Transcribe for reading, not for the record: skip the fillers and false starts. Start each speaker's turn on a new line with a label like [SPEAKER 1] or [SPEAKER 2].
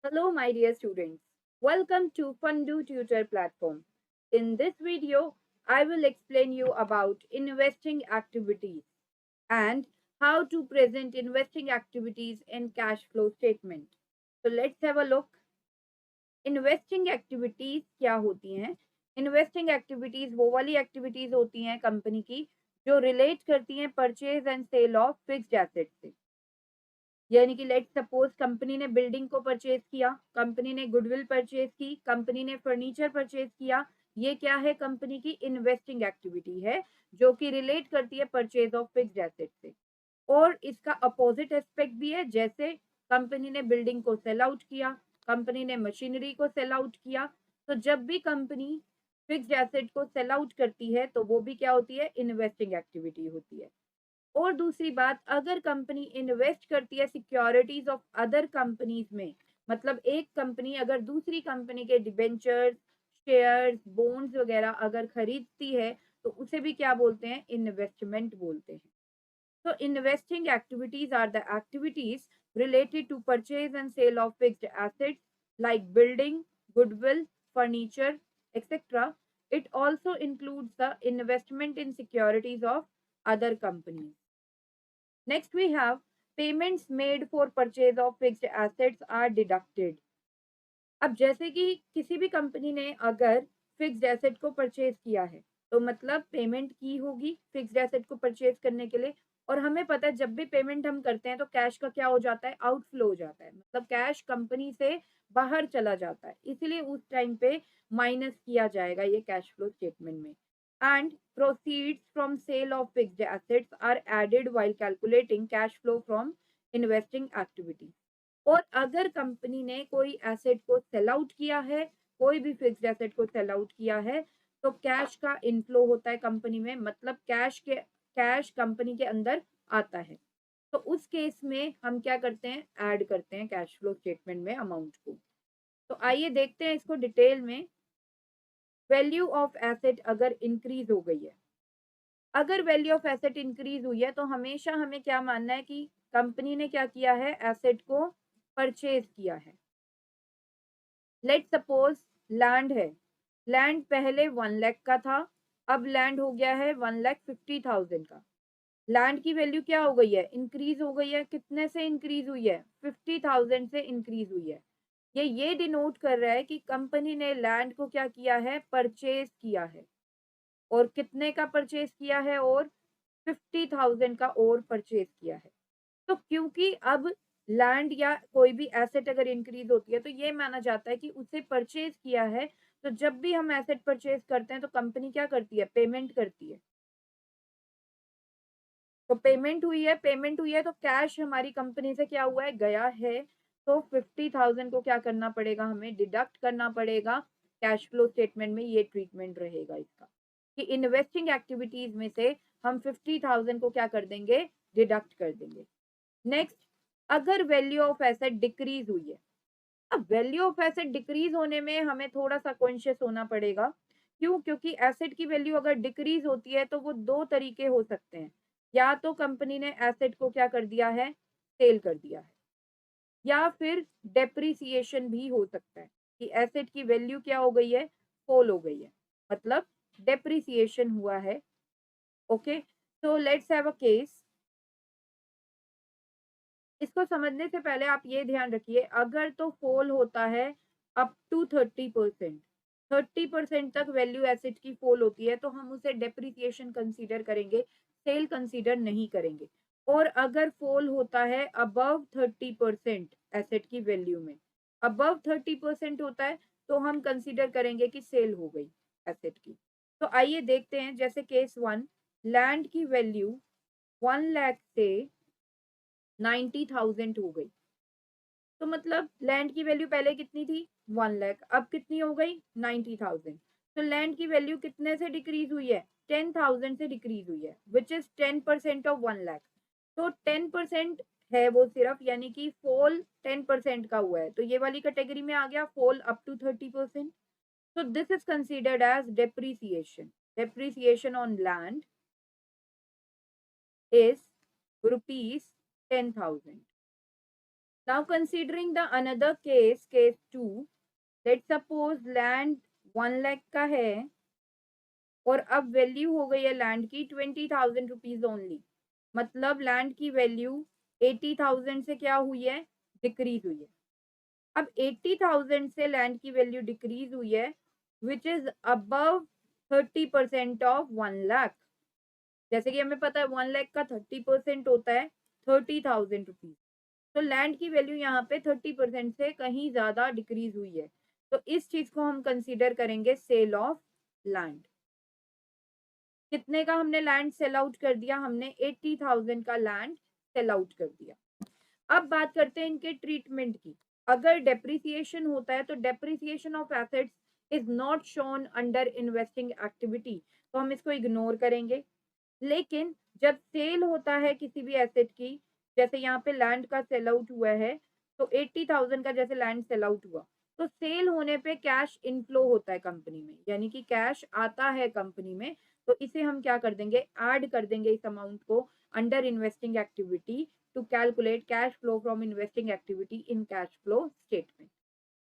[SPEAKER 1] Hello, my dear students. Welcome to Fundu Tutor platform. In this video, I will explain you about investing activities and how to present investing activities in cash flow statement. So let's have a look. Investing activities क्या होती हैं? Investing activities वो वाली activities होती हैं company की जो relate करती हैं purchase and sale of fixed asset से। यानी कि लेट सपोज कंपनी ने बिल्डिंग को परचेज किया, कंपनी ने गुडविल परचेज की, कंपनी ने फर्नीचर परचेज किया। ये क्या है? कंपनी की इन्वेस्टिंग एक्टिविटी है जो कि रिलेट करती है परचेज ऑफ फिक्स्ड एसेट से। और इसका अपोजिट एस्पेक्ट भी है, जैसे कंपनी ने बिल्डिंग को सेल आउट किया, कंपनी ने मशीनरी को सेल आउट किया। तो जब भी कंपनी फिक्स्ड एसेट को सेल आउट करती है तो वो भी क्या होती है? इन्वेस्टिंग एक्टिविटी होती है। और दूसरी बात, अगर कंपनी इन्वेस्ट करती है सिक्योरिटीज ऑफ अदर कंपनीज में, मतलब एक कंपनी अगर दूसरी कंपनी के डिबेंचर्स, शेयर्स, बॉन्ड्स वगैरह अगर खरीदती है तो उसे भी क्या बोलते हैं? इन्वेस्टमेंट बोलते हैं। So investing activities are the activities related to purchase and sale of fixed assets like building, goodwill, furniture, etc. It also includes the investment in securities of other companies. Next we have payments made for purchase of fixed assets are deducted. अब जैसे कि किसी भी company ने अगर fixed asset को purchase किया है तो मतलब पेमेंट की होगी फिक्स्ड एसेट को परचेज करने के लिए। और हमें पता है जब भी पेमेंट हम करते हैं तो कैश का क्या हो जाता है? आउटफ्लो हो जाता है, मतलब कैश कंपनी से बाहर चला जाता है, इसीलिए उस टाइम पे माइनस किया जाएगा ये कैश फ्लो स्टेटमेंट में। And proceeds from sale of fixed assets are added while calculating cash flow from investing activity. और अगर कंपनी ने कोई एसेट को सेल आउट किया है, कोई भी फिक्स्ड एसेट को सेल आउट किया है, तो कैश का इनफ्लो होता है कंपनी में, मतलब कैश कंपनी के अंदर आता है। तो उस केस में हम क्या करते हैं? ऐड करते हैं कैश फ्लो स्टेटमेंट में अमाउंट को। तो आइए देखते हैं इसको डिटेल में। वैल्यू ऑफ एसेट अगर इंक्रीज हो गई है, अगर वैल्यू ऑफ एसेट इंक्रीज हुई है तो हमेशा हमें क्या मानना है कि कंपनी ने क्या किया है? एसेट को परचेज किया है। लेट सपोज लैंड है, लैंड पहले 1 लाख का था, अब लैंड हो गया है 1,50,000 का। लैंड की वैल्यू क्या हो गई है? इंक्रीज हो गई है। कितने से इंक्रीज हुई है? 50,000 से इंक्रीज हुई है। ये डिनोट कर रहा है कि कंपनी ने लैंड को क्या किया है? परचेज किया है। और कितने का परचेज किया है? और 50,000 का और परचेज किया है। तो क्योंकि अब लैंड या कोई भी एसेट अगर इंक्रीज होती है तो ये माना जाता है कि उसे परचेज किया है। तो जब भी हम एसेट परचेज करते हैं तो कंपनी क्या करती है? पेमेंट करती है। तो पेमेंट हुई है तो कैश हमारी कंपनी से क्या हुआ है? गया है। तो 50,000 को क्या करना पड़ेगा? हमें डिडक्ट करना पड़ेगा। कैश फ्लो स्टेटमेंट में ये ट्रीटमेंट रहेगा इसका कि इन्वेस्टिंग एक्टिविटीज में से हम 50,000 को क्या कर देंगे? डिडक्ट कर देंगे। नेक्स्ट, अगर वैल्यू ऑफ एसेट डिक्रीज हुई है। अब वैल्यू ऑफ एसेट डिक्रीज होने में हमें थोड़ा सा कॉन्शियस होना पड़ेगा। क्यों? क्योंकि एसेट की वैल्यू अगर डिक्रीज होती है तो वो दो तरीके हो सकते हैं। या तो कंपनी ने एसेट को क्या कर दिया है? सेल कर दिया है। या फिर डेप्रिसिएशन भी हो सकता है कि एसेट की वैल्यू क्या हो गई है? फॉल हो गई है, मतलब डेप्रिसिएशन हुआ है। Okay, so let's have a case. इसको समझने से पहले आप ये ध्यान रखिए, अगर तो फॉल होता है अप टू 30%, 30% तक वैल्यू एसेट की फॉल होती है तो हम उसे डेप्रिसिएशन कंसीडर करेंगे, सेल कंसीडर नहीं करेंगे। और अगर फॉल होता है अबव 30% एसेट की वैल्यू में, अबव 30% होता है तो हम कंसीडर करेंगे कि सेल हो गई एसेट की। तो आइए देखते हैं, जैसे केस 1, लैंड की वैल्यू 1 लाख से 90,000 हो गई। तो मतलब लैंड की वैल्यू पहले कितनी थी? 1 लाख, अब कितनी हो गई? 90,000। तो लैंड की वैल्यू कितने से डिक्रीज हुई है? 10,000 से डिक्रीज हुई है, विच इज 10% ऑफ 1 लाख। तो 10% है वो सिर्फ, यानी कि फॉल 10% का हुआ है, तो ये वाली कैटेगरी में आ गया fall up to 30%। so this is considered as depreciation on land is rupees 10,000। Now considering the another case, case 2, let's suppose land 1 lakh का है और अब वैल्यू हो गई है लैंड की 20,000 रुपीज ओनली, मतलब लैंड की वैल्यू 80,000 से क्या हुई है, डिक्रीज हुई है। अब 80,000 से लैंड की वैल्यू डिक्रीज हुई है which is above 30% of 1 lakh. जैसे कि हमें पता है 1 लाख का 30% होता है 30,000 रुपीज। तो लैंड की वैल्यू यहाँ पे 30% से कहीं ज्यादा डिक्रीज हुई है, तो इस चीज को हम कंसीडर करेंगे सेल ऑफ लैंड। कितने का हमने लैंड सेल आउट कर दिया, हमने 80,000 का लैंड सेल आउट कर दिया। अब बात करते हैं इनके ट्रीटमेंट की। अगर डेप्रिसिएशन होता है तो depreciation of assets is not shown under investing activity, तो हम इसको इग्नोर करेंगे। लेकिन जब सेल होता है किसी भी एसेट की, जैसे यहाँ पे लैंड का सेल आउट हुआ है, तो 80,000 का जैसे लैंड सेल आउट हुआ, तो सेल होने पे कैश इनफ्लो होता है कंपनी में, यानी कि कैश आता है कंपनी में। तो इसे हम क्या कर देंगे, ऐड कर देंगे इस अमाउंट को under investing activity to calculate cash flow from investing activity in cash flow statement.